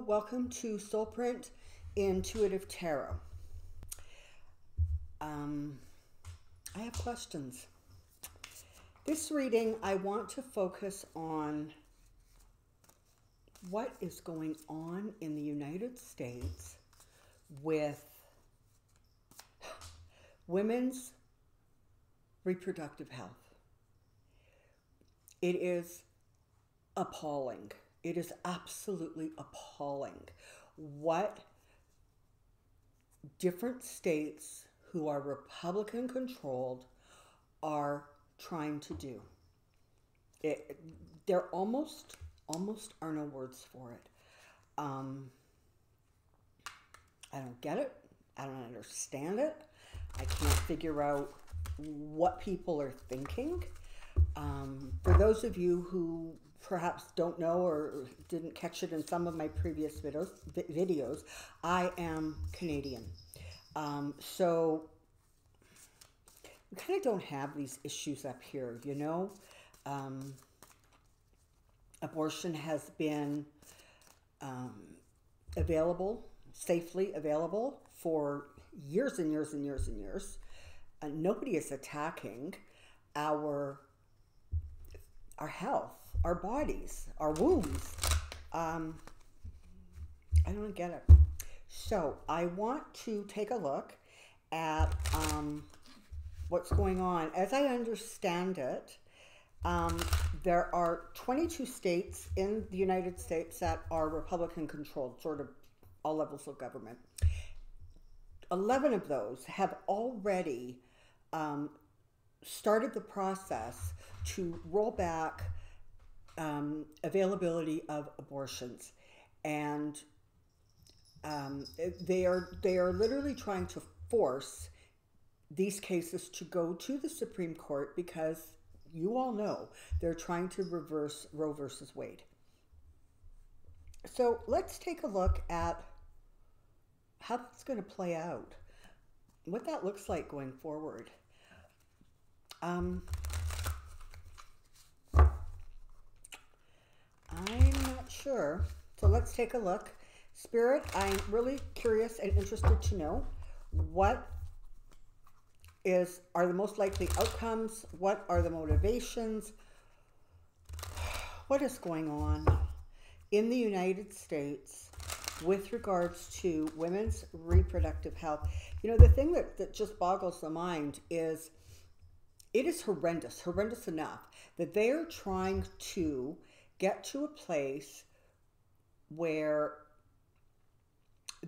welcome to Soulprint Intuitive Tarot. I have questions. This reading, I want to focus on what is going on in the United States with women's reproductive health. It is appalling. It is absolutely appalling what different states who are Republican controlled are trying to do. There almost are no words for it. I don't get it. I don't understand it. I can't figure out what people are thinking. For those of you who perhaps don't know or didn't catch it in some of my previous videos, I am Canadian. So we kind of don't have these issues up here, you know. Abortion has been available, safely available for years and years and years and years. Nobody is attacking our health, our bodies, our wombs. I don't get it. So I want to take a look at what's going on. As I understand it, there are 22 states in the United States that are Republican controlled, sort of all levels of government. 11 of those have already started the process to roll back availability of abortions, and they are literally trying to force these cases to go to the Supreme Court because you all know they're trying to reverse Roe versus Wade. So let's take a look at how that's going to play out, what that looks like going forward. I'm not sure. So let's take a look. Spirit, I'm really curious and interested to know what are the most likely outcomes? What are the motivations? What is going on in the United States with regards to women's reproductive health? You know, the thing that just boggles the mind is it is horrendous enough that they are trying to get to a place where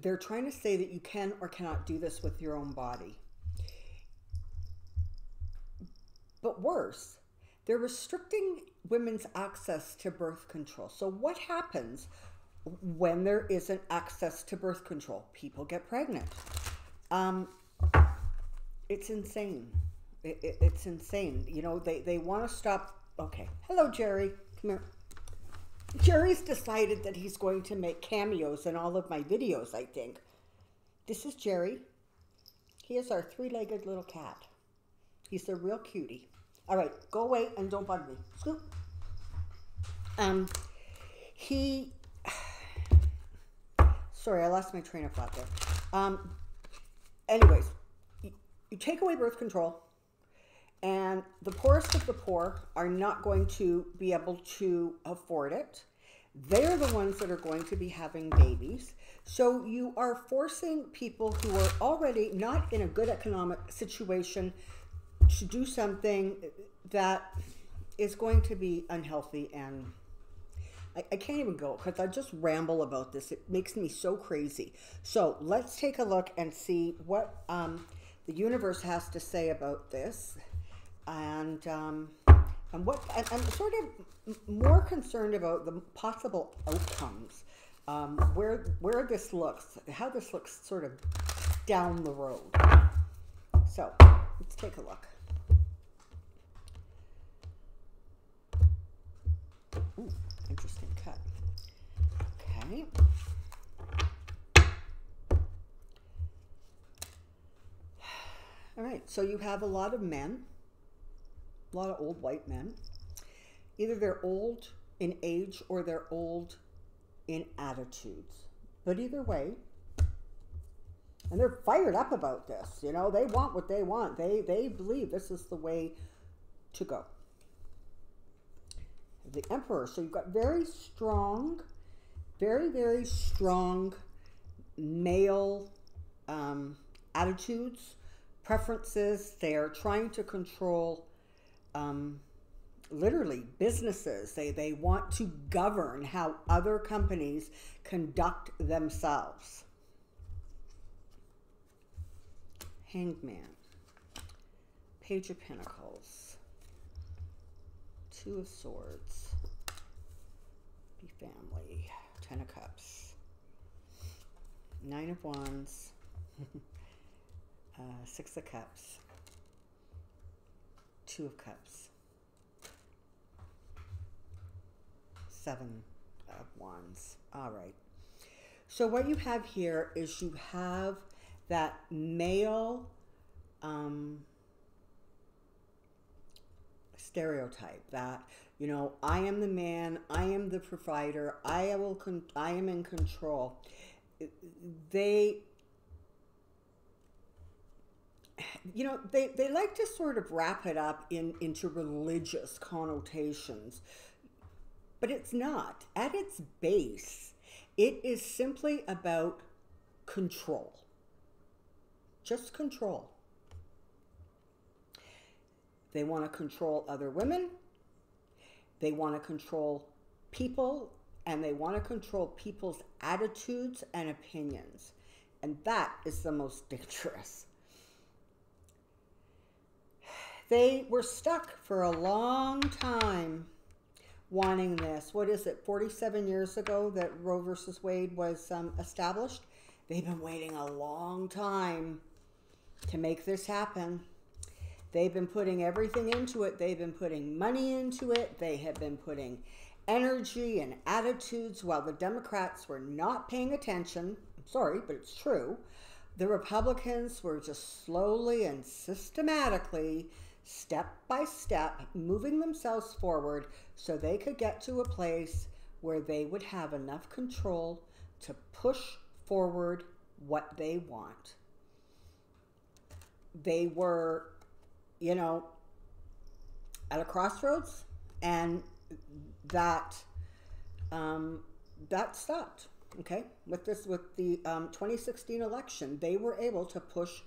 they're trying to say that you can or cannot do this with your own body. But worse, they're restricting women's access to birth control. So what happens when there isn't access to birth control? People get pregnant. It's insane. It's insane. You know, they want to stop. Okay. Hello, Jerry. Come here. Jerry's decided that he's going to make cameos in all of my videos, I think. This is Jerry. He is our three-legged little cat. He's a real cutie. All right, go away and don't bug me. Scoop. Sorry, I lost my train of thought there. Anyways, you take away birth control, and the poorest of the poor are not going to be able to afford it. They're the ones that are going to be having babies. So you are forcing people who are already not in a good economic situation to do something that is going to be unhealthy. And I can't even go because I just ramble about this. It makes me so crazy. So let's take a look and see what the universe has to say about this. And what I'm sort of more concerned about the possible outcomes, where this looks, how this looks sort of down the road. So let's take a look. Ooh, interesting cut. Okay. All right, so you have a lot of men, a lot of old white men. Either they're old in age or they're old in attitudes. But either way, and they're fired up about this, you know, they want what they want. They believe this is the way to go. The Emperor. So you've got very strong, very, very strong male attitudes, preferences. They are trying to control literally businesses. They want to govern how other companies conduct themselves. Hanged Man, Page of Pentacles, Two of Swords, Be Family, Ten of Cups, Nine of Wands, Six of Cups, Two of Cups, Seven of Wands. All right. So what you have here is you have that male stereotype that, you know, I am the man, I am the provider, I am in control. They, you know, they like to sort of wrap it up into religious connotations, but it's not. At its base, it is simply about control. Just control. They want to control other women. They want to control people, and they want to control people's attitudes and opinions. And that is the most dangerous. They were stuck for a long time wanting this. What is it, 47 years ago that Roe versus Wade was established? They've been waiting a long time to make this happen. They've been putting everything into it. They've been putting money into it. They have been putting energy and attitudes while the Democrats were not paying attention. I'm sorry, but it's true. The Republicans were just slowly and systematically, step by step, moving themselves forward so they could get to a place where they would have enough control to push forward what they want. They were, you know, at a crossroads, and that stopped. Okay, with the 2016 election, they were able to push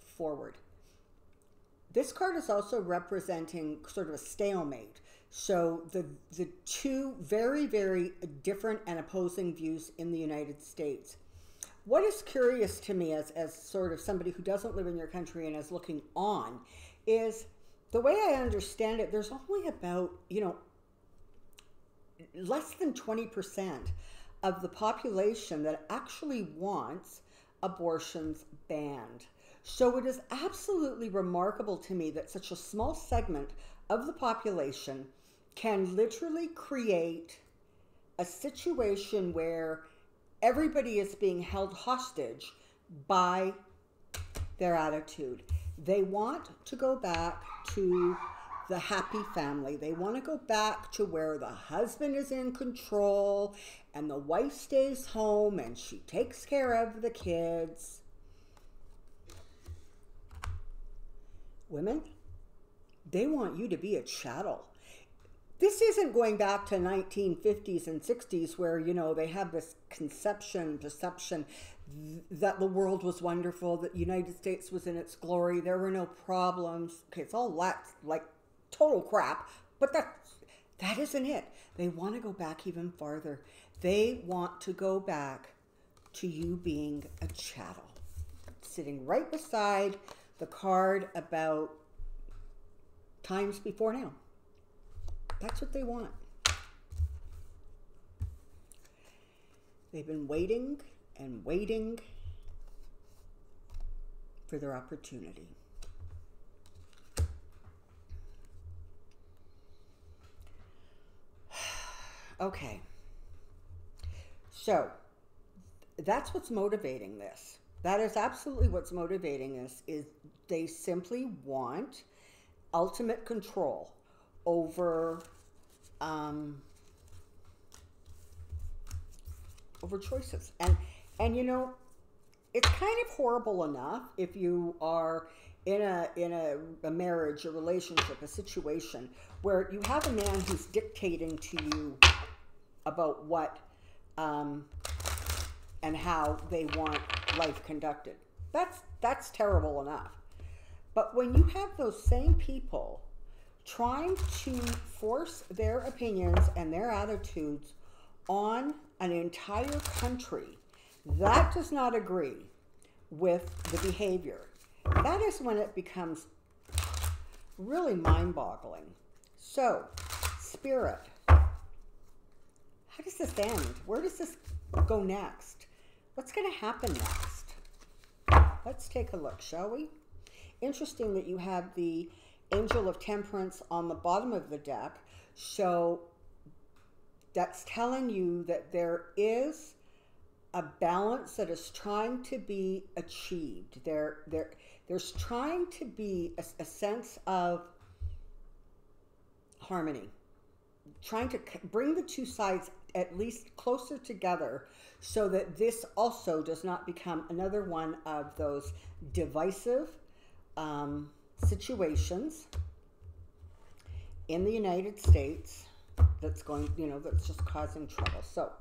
forward. This card is also representing sort of a stalemate. So the two very, very different and opposing views in the United States. What is curious to me as sort of somebody who doesn't live in your country and is looking on is the way I understand it, there's only about, you know, less than 20% of the population that actually wants abortions banned. So it is absolutely remarkable to me that such a small segment of the population can literally create a situation where everybody is being held hostage by their attitude. They want to go back to the happy family. They want to go back to where the husband is in control and the wife stays home and she takes care of the kids. Women, they want you to be a chattel. This isn't going back to 1950s and 60s where, you know, they have this perception that the world was wonderful, that the United States was in its glory, there were no problems. Okay, it's all like total crap, but that isn't it. They want to go back even farther. They want to go back to you being a chattel. Sitting right beside the card about times before now. That's what they want. They've been waiting and waiting for their opportunity. Okay. So that's what's motivating this. That is absolutely what's motivating this, is they simply want ultimate control over over choices. And you know, it's kind of horrible enough if you are in a marriage, a relationship, a situation where you have a man who's dictating to you about what and how they want life conducted. That's terrible enough. But when you have those same people trying to force their opinions and their attitudes on an entire country that does not agree with the behavior, that is when it becomes really mind-boggling. So, Spirit, how does this end? Where does this go next? What's going to happen next? Let's take a look, shall we? Interesting that you have the Angel of Temperance on the bottom of the deck. So that's telling you that there is a balance that is trying to be achieved. There's trying to be a sense of harmony, trying to bring the two sides at least closer together so that this also does not become another one of those divisive situations in the United States that's going, you know, that's just causing trouble. So,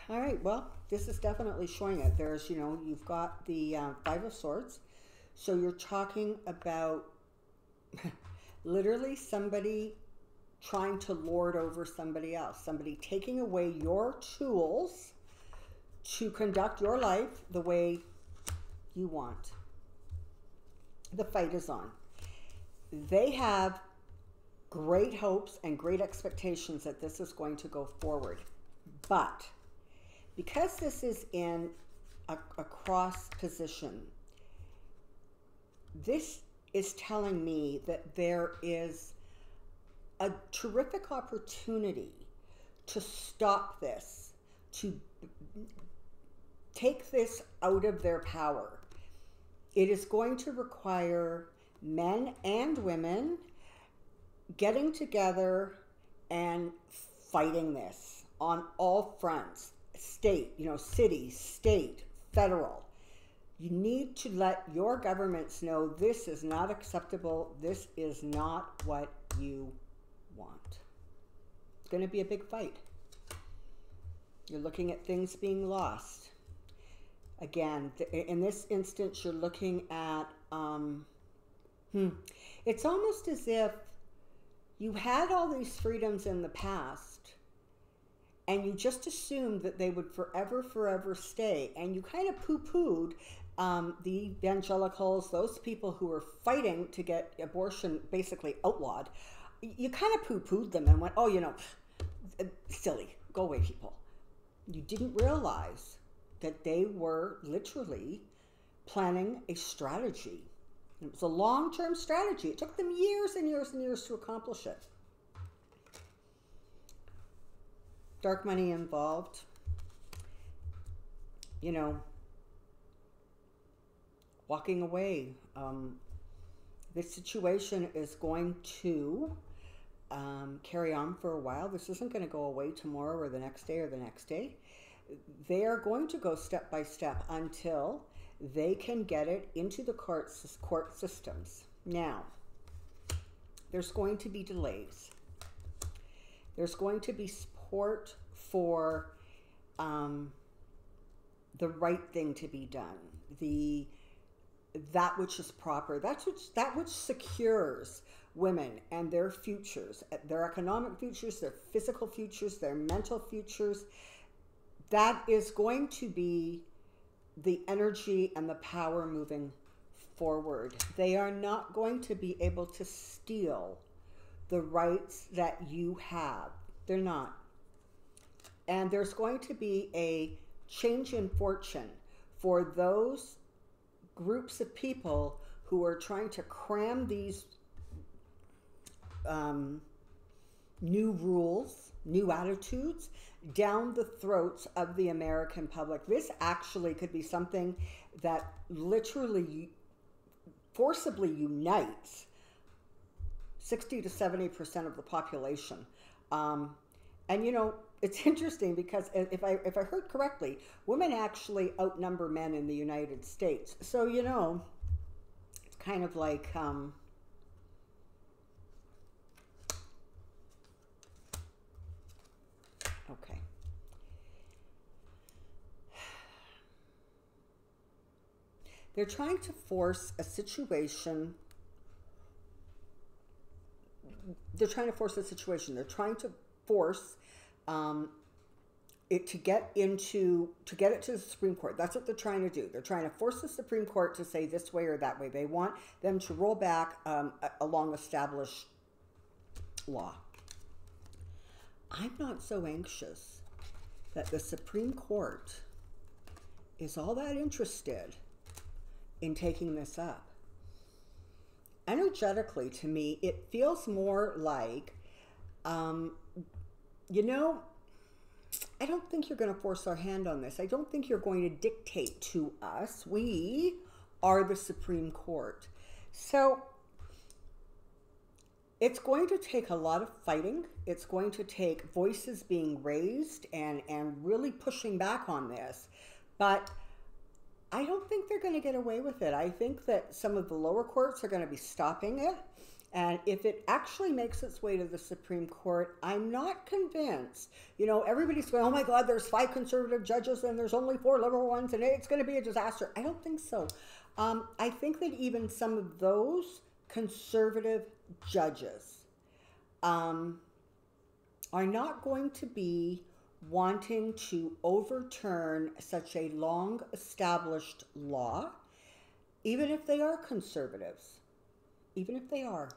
all right, well, this is definitely showing it. There's, you know, you've got the Five of Swords. So you're talking about literally somebody trying to lord over somebody else, somebody taking away your tools to conduct your life the way you want. The fight is on. They have great hopes and great expectations that this is going to go forward. But because this is in a cross position, this is telling me that there is a terrific opportunity to stop this, to take this out of their power. It is going to require men and women getting together and fighting this on all fronts. State, you know, city, state, federal. You need to let your governments know this is not acceptable. This is not what you want. It's going to be a big fight. You're looking at things being lost. Again, in this instance, you're looking at, it's almost as if you had all these freedoms in the past and you just assumed that they would forever stay. And you kind of poo-pooed the evangelicals, those people who were fighting to get abortion basically outlawed. You kind of poo-pooed them and went, oh, you know, silly, go away, people. You didn't realize that they were literally planning a strategy. It was a long-term strategy. It took them years and years and years to accomplish it. Dark money involved. You know, walking away. This situation is going to carry on for a while. This isn't going to go away tomorrow or the next day or the next day. They are going to go step by step until they can get it into the court systems. Now, there's going to be delays. There's going to be support for the right thing to be done, that which is proper, that which secures women and their futures, their economic futures, their physical futures, their mental futures. That is going to be the energy and the power moving forward. They are not going to be able to steal the rights that you have. They're not. And there's going to be a change in fortune for those groups of people who are trying to cram these new rules, new attitudes down the throats of the American public. This actually could be something that literally forcibly unites 60 to 70% of the population. And you know, it's interesting because if I heard correctly, women actually outnumber men in the United States. So you know, it's kind of like okay. They're trying to force a situation. They're trying to force a situation. They're trying to force it to get it to the Supreme Court. That's what they're trying to do. They're trying to force the Supreme Court to say this way or that way. They want them to roll back a long established law. I'm not so anxious that the Supreme Court is all that interested in taking this up. Energetically, to me, it feels more like, you know, I don't think you're going to force our hand on this. I don't think you're going to dictate to us. We are the Supreme Court. So it's going to take a lot of fighting. It's going to take voices being raised and really pushing back on this. But I don't think they're going to get away with it. I think that some of the lower courts are going to be stopping it. And if it actually makes its way to the Supreme Court, I'm not convinced. You know, everybody's going, oh my God, there's 5 conservative judges and there's only 4 liberal ones and it's going to be a disaster. I don't think so. I think that even some of those conservative judges are not going to be wanting to overturn such a long established law, even if they are conservatives, even if they are.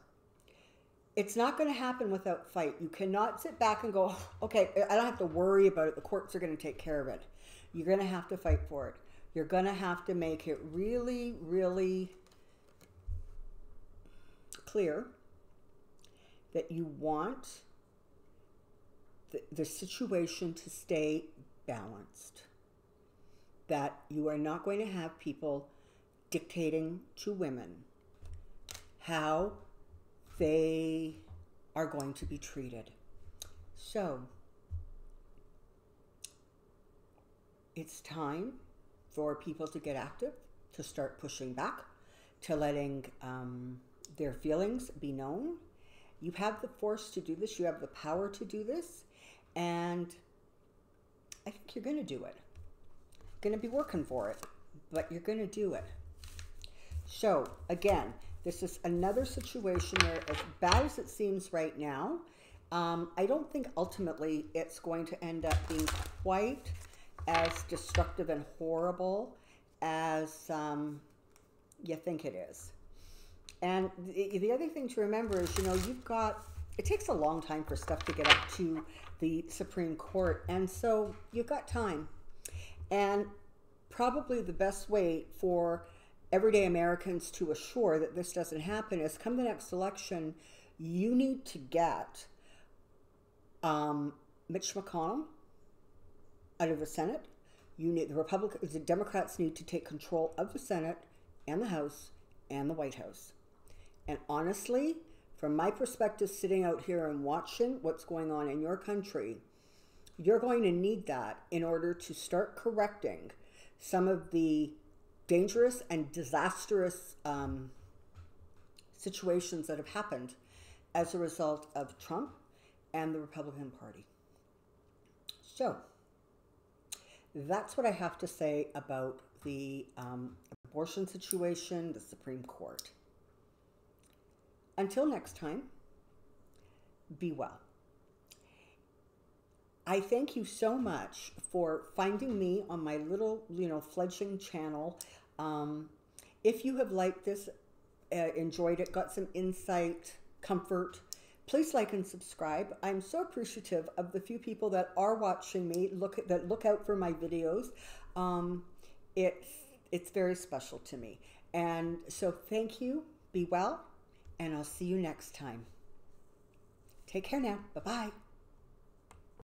It's not going to happen without fight. You cannot sit back and go, okay, I don't have to worry about it. The courts are going to take care of it. You're going to have to fight for it. You're going to have to make it really, really clear that you want the situation to stay balanced, that you are not going to have people dictating to women how they are going to be treated. So it's time for people to get active, to start pushing back, to letting their feelings be known. You have the force to do this. You have the power to do this. And I think you're going to do it. You're going to be working for it, but you're going to do it. So again, this is another situation where, as bad as it seems right now, I don't think ultimately it's going to end up being quite as destructive and horrible as you think it is. And the other thing to remember is, you know, it takes a long time for stuff to get up to the Supreme Court. And so you've got time. And probably the best way for everyday Americans to assure that this doesn't happen is, come the next election, you need to get Mitch McConnell out of the Senate. The Democrats need to take control of the Senate and the House and the White House. And honestly, from my perspective, sitting out here and watching what's going on in your country, you're going to need that in order to start correcting some of the dangerous and disastrous situations that have happened as a result of Trump and the Republican Party. So that's what I have to say about the abortion situation, the Supreme Court. Until next time, be well. I thank you so much for finding me on my little, fledgling channel. If you have liked this, enjoyed it, got some insight, comfort, please like and subscribe. I'm so appreciative of the few people that are watching me, that look out for my videos. It's very special to me. And so thank you, be well, and I'll see you next time. Take care now. Bye-bye.